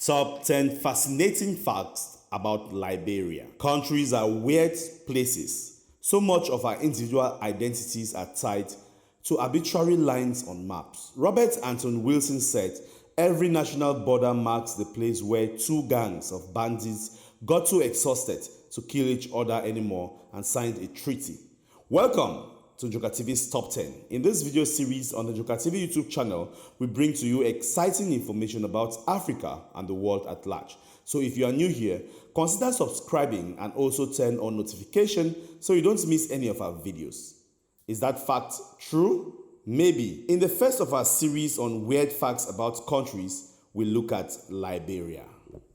Top 10 fascinating facts about Liberia. Countries are weird places. So much of our individual identities are tied to arbitrary lines on maps. Robert Anton Wilson said, every national border marks the place where two gangs of bandits got too exhausted to kill each other anymore and signed a treaty. Welcome to Joka TV's Top 10. In this video series on the Joka TV YouTube channel, we bring to you exciting information about Africa and the world at large. So if you are new here, consider subscribing and also turn on notification so you don't miss any of our videos. Is that fact true? Maybe. In the first of our series on weird facts about countries, we look at Liberia.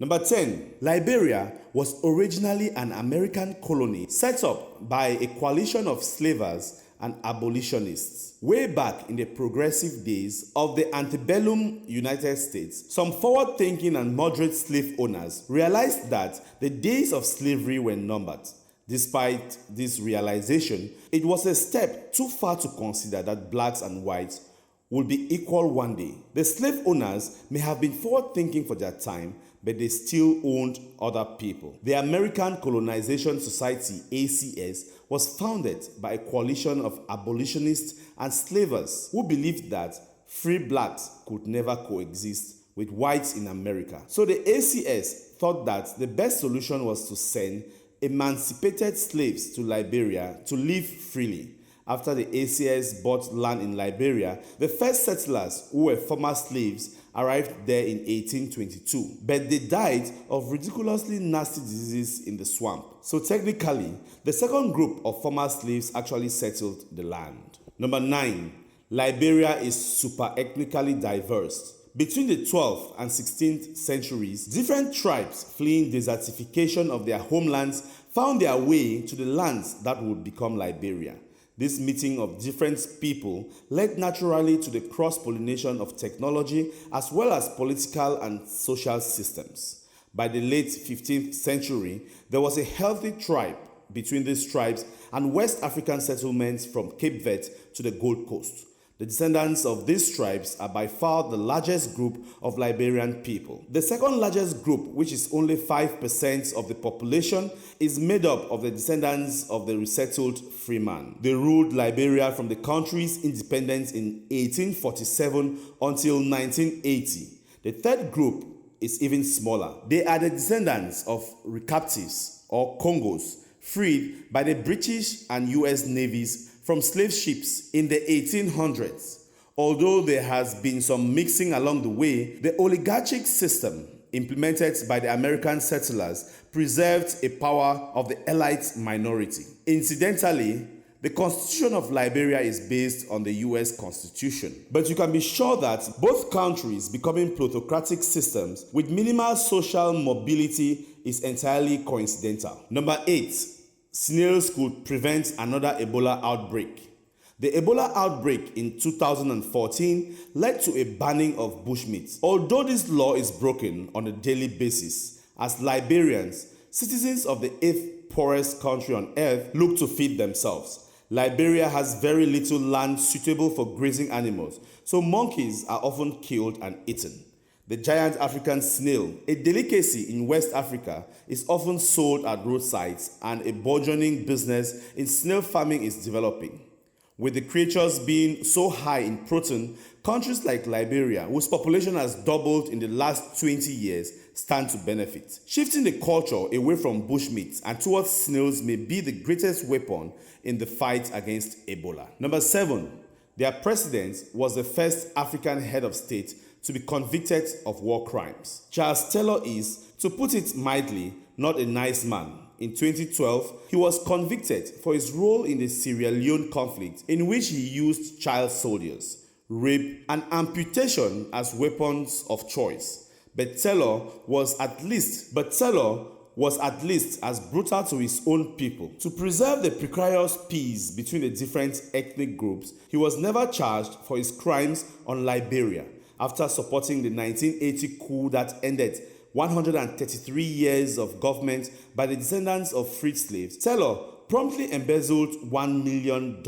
Number 10. Liberia was originally an American colony set up by a coalition of slavers and abolitionists. Way back in the progressive days of the antebellum United States, some forward-thinking and moderate slave owners realized that the days of slavery were numbered. Despite this realization, it was a step too far to consider that blacks and whites would be equal one day. The slave owners may have been forward-thinking for their time, but they still owned other people. The American Colonization Society, ACS, was founded by a coalition of abolitionists and slavers who believed that free blacks could never coexist with whites in America. So the ACS thought that the best solution was to send emancipated slaves to Liberia to live freely. After the ACS bought land in Liberia, the first settlers, who were former slaves, arrived there in 1822, but they died of ridiculously nasty diseases in the swamp. So technically, the second group of former slaves actually settled the land. Number 9. Liberia is super ethnically diverse. Between the 12th and 16th centuries, different tribes fleeing desertification of their homelands found their way to the lands that would become Liberia. This meeting of different people led naturally to the cross-pollination of technology as well as political and social systems. By the late 15th century, there was a healthy tribe between these tribes and West African settlements from Cape Verde to the Gold Coast. The descendants of these tribes are by far the largest group of Liberian people. The second largest group, which is only 5% of the population, is made up of the descendants of the resettled freeman. They ruled Liberia from the country's independence in 1847 until 1980. The third group is even smaller. They are the descendants of recaptives or Congos, freed by the British and US navies from slave ships in the 1800s. Although there has been some mixing along the way, the oligarchic system implemented by the American settlers preserved a power of the elite minority. Incidentally, the Constitution of Liberia is based on the US Constitution. But you can be sure that both countries becoming plutocratic systems with minimal social mobility is entirely coincidental. Number 8. Snails could prevent another Ebola outbreak. The Ebola outbreak in 2014 led to a banning of bushmeat. Although this law is broken on a daily basis, as Liberians, citizens of the 8th poorest country on earth, look to feed themselves. Liberia has very little land suitable for grazing animals, so monkeys are often killed and eaten. The giant African snail, a delicacy in West Africa, is often sold at roadsides, and a burgeoning business in snail farming is developing. With the creatures being so high in protein, countries like Liberia, whose population has doubled in the last 20 years, stand to benefit. Shifting the culture away from bushmeat and towards snails may be the greatest weapon in the fight against Ebola. Number 7. Their president was the first African head of state to be convicted of war crimes. Charles Taylor is, to put it mildly, not a nice man. In 2012, he was convicted for his role in the Sierra Leone conflict, in which he used child soldiers, rape, and amputation as weapons of choice. But Taylor was at least as brutal to his own people. To preserve the precarious peace between the different ethnic groups, he was never charged for his crimes on Liberia. After supporting the 1980 coup that ended 133 years of government by the descendants of freed slaves, Taylor promptly embezzled $1 million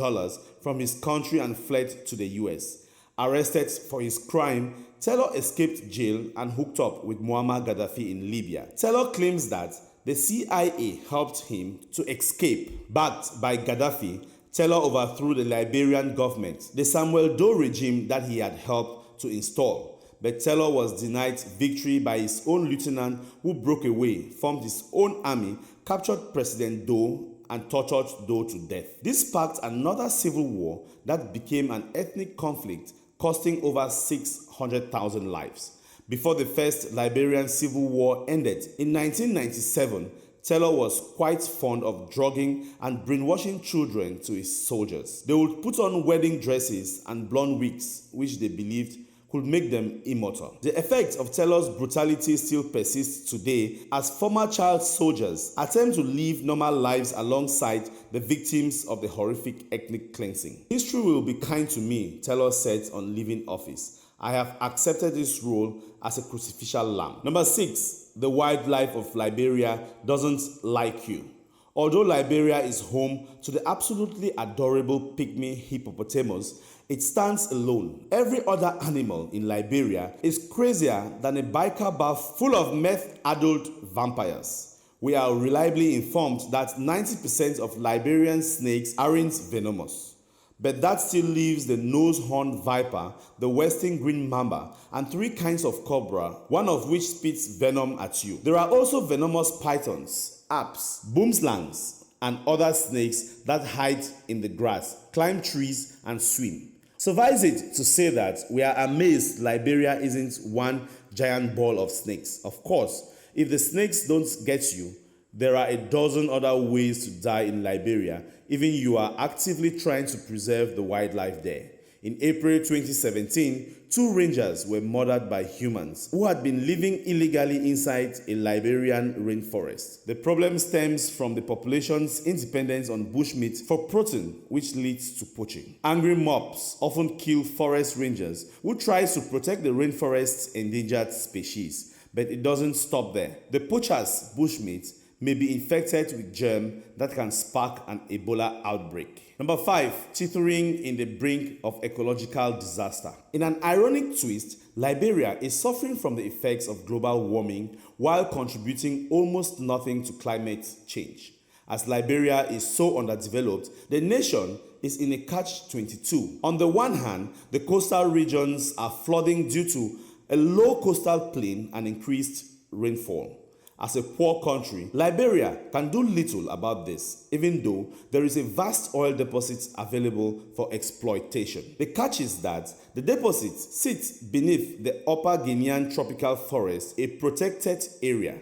from his country and fled to the US. Arrested for his crime, Taylor escaped jail and hooked up with Muammar Gaddafi in Libya. Taylor claims that the CIA helped him to escape. Backed by Gaddafi, Taylor overthrew the Liberian government, the Samuel Doe regime that he had helped to install. But Taylor was denied victory by his own lieutenant who broke away, formed his own army, captured President Doe, and tortured Doe to death. This sparked another civil war that became an ethnic conflict, costing over 600,000 lives. Before the first Liberian Civil War ended in 1997, Taylor was quite fond of drugging and brainwashing children to his soldiers. They would put on wedding dresses and blonde wigs, which they believed could make them immortal. The effect of Taylor's brutality still persists today as former child soldiers attempt to live normal lives alongside the victims of the horrific ethnic cleansing. History will be kind to me, Taylor said on leaving office. I have accepted this role as a crucificial lamb. Number 6, the wildlife of Liberia doesn't like you. Although Liberia is home to the absolutely adorable pygmy hippopotamus, it stands alone. Every other animal in Liberia is crazier than a biker bar full of meth-addled vampires. We are reliably informed that 90% of Liberian snakes aren't venomous. But that still leaves the nose-horned viper, the western green mamba, and 3 kinds of cobra, one of which spits venom at you. There are also venomous pythons, apes, boomslangs, and other snakes that hide in the grass, climb trees, and swim. Suffice it to say that we are amazed Liberia isn't one giant ball of snakes. Of course, if the snakes don't get you, there are a dozen other ways to die in Liberia, even you are actively trying to preserve the wildlife there. In April 2017, 2 rangers were murdered by humans who had been living illegally inside a Liberian rainforest. The problem stems from the population's dependence on bushmeat for protein, which leads to poaching. Angry mobs often kill forest rangers who try to protect the rainforest's endangered species, but it doesn't stop there. The poachers' bushmeat may be infected with germ that can spark an Ebola outbreak. Number 5, teetering in the brink of ecological disaster. In an ironic twist, Liberia is suffering from the effects of global warming while contributing almost nothing to climate change. As Liberia is so underdeveloped, the nation is in a catch-22. On the one hand, the coastal regions are flooding due to a low coastal plain and increased rainfall. As a poor country, Liberia can do little about this, even though there is a vast oil deposit available for exploitation. The catch is that the deposit sits beneath the Upper Guinean tropical forest, a protected area.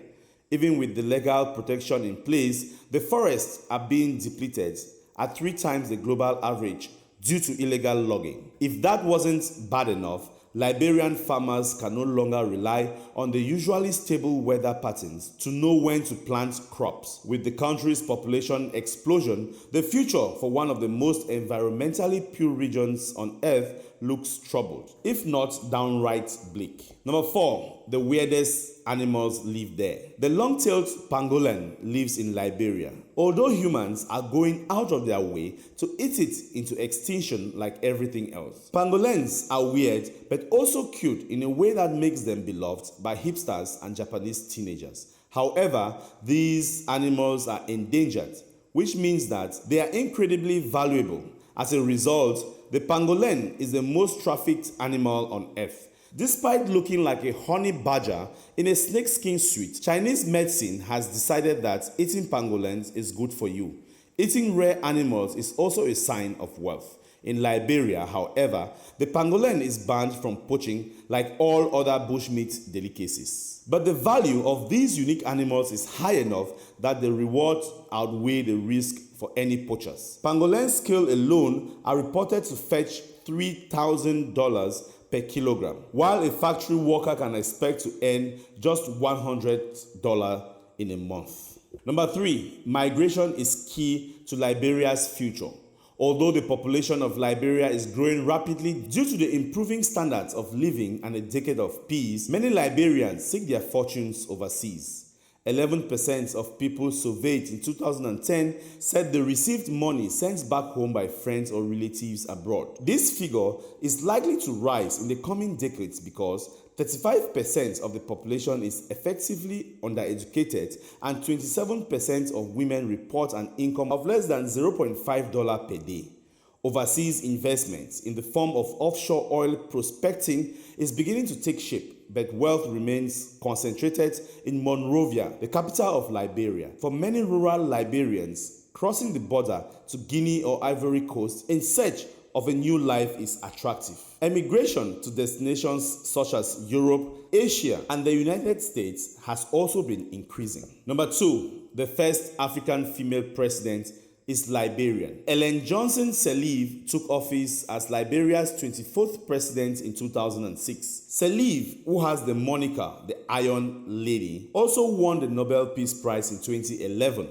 Even with the legal protection in place, the forests are being depleted at 3 times the global average due to illegal logging. If that wasn't bad enough, Liberian farmers can no longer rely on the usually stable weather patterns to know when to plant crops. With the country's population explosion, the future for one of the most environmentally pure regions on earth looks troubled, if not downright bleak. Number 4, the weirdest animals live there. The long-tailed pangolin lives in Liberia. Although humans are going out of their way to eat it into extinction like everything else. Pangolins are weird but also cute in a way that makes them beloved by hipsters and Japanese teenagers. However, these animals are endangered, which means that they are incredibly valuable. As a result, the pangolin is the most trafficked animal on earth. Despite looking like a honey badger in a snakeskin suit, Chinese medicine has decided that eating pangolins is good for you. Eating rare animals is also a sign of wealth. In Liberia, however, the pangolin is banned from poaching like all other bushmeat delicacies. But the value of these unique animals is high enough that the rewards outweigh the risk for any poachers. Pangolin scale alone are reported to fetch $3,000 per kilogram, while a factory worker can expect to earn just $100 in a month. Number 3, migration is key to Liberia's future. Although the population of Liberia is growing rapidly due to the improving standards of living and a decade of peace, many Liberians seek their fortunes overseas. 11% of people surveyed in 2010 said they received money sent back home by friends or relatives abroad. This figure is likely to rise in the coming decades because 35% of the population is effectively undereducated and 27% of women report an income of less than $0.5 per day. Overseas investments in the form of offshore oil prospecting is beginning to take shape, but wealth remains concentrated in Monrovia, the capital of Liberia. For many rural Liberians, crossing the border to Guinea or Ivory Coast in search of a new life is attractive. Emigration to destinations such as Europe, Asia, and the United States has also been increasing. Number 2, the first African female president is Liberian. Ellen Johnson Sirleaf took office as Liberia's 24th president in 2006. Sirleaf, who has the moniker the Iron Lady, also won the Nobel Peace Prize in 2011.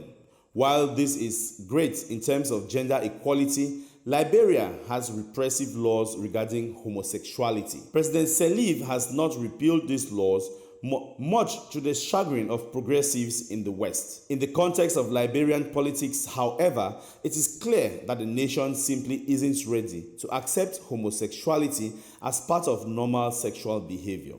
While this is great in terms of gender equality, Liberia has repressive laws regarding homosexuality. President Sirleaf has not repealed these laws, much to the chagrin of progressives in the West. In the context of Liberian politics, however, it is clear that the nation simply isn't ready to accept homosexuality as part of normal sexual behavior.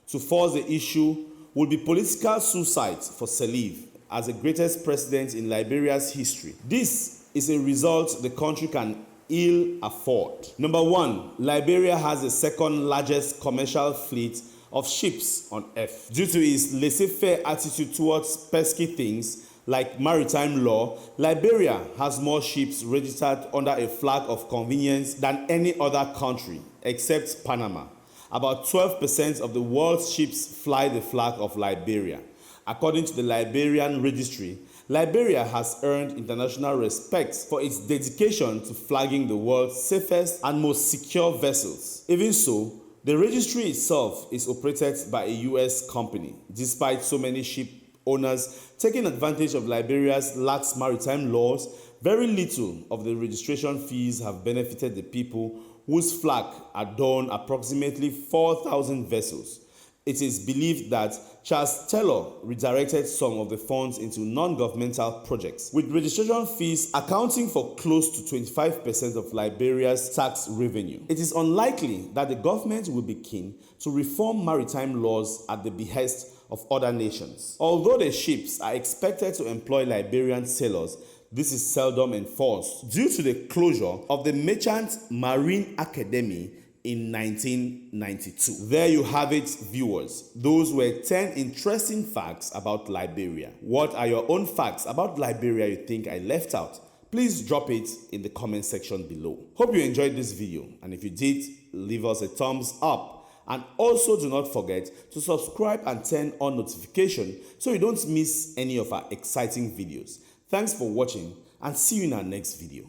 To force the issue would be political suicide for Sirleaf as the greatest president in Liberia's history. This is a result the country can ill afford. Number 1, Liberia has the second largest commercial fleet of ships on earth. Due to its laissez-faire attitude towards pesky things like maritime law, Liberia has more ships registered under a flag of convenience than any other country except Panama. About 12% of the world's ships fly the flag of Liberia. According to the Liberian Registry, Liberia has earned international respect for its dedication to flagging the world's safest and most secure vessels. Even so, the registry itself is operated by a US company, despite so many ship owners taking advantage of Liberia's lax maritime laws. Very little of the registration fees have benefited the people whose flag adorn approximately 4,000 vessels. It is believed that Charles Taylor redirected some of the funds into non-governmental projects, with registration fees accounting for close to 25% of Liberia's tax revenue. It is unlikely that the government will be keen to reform maritime laws at the behest of other nations. Although the ships are expected to employ Liberian sailors, this is seldom enforced due to the closure of the Merchant Marine Academy in 1992. There you have it, viewers. Those were 10 interesting facts about Liberia. What are your own facts about Liberia you think I left out? Please drop it in the comment section below. Hope you enjoyed this video, and if you did, leave us a thumbs up. And also do not forget to subscribe and turn on notification so you don't miss any of our exciting videos. Thanks for watching, and see you in our next video.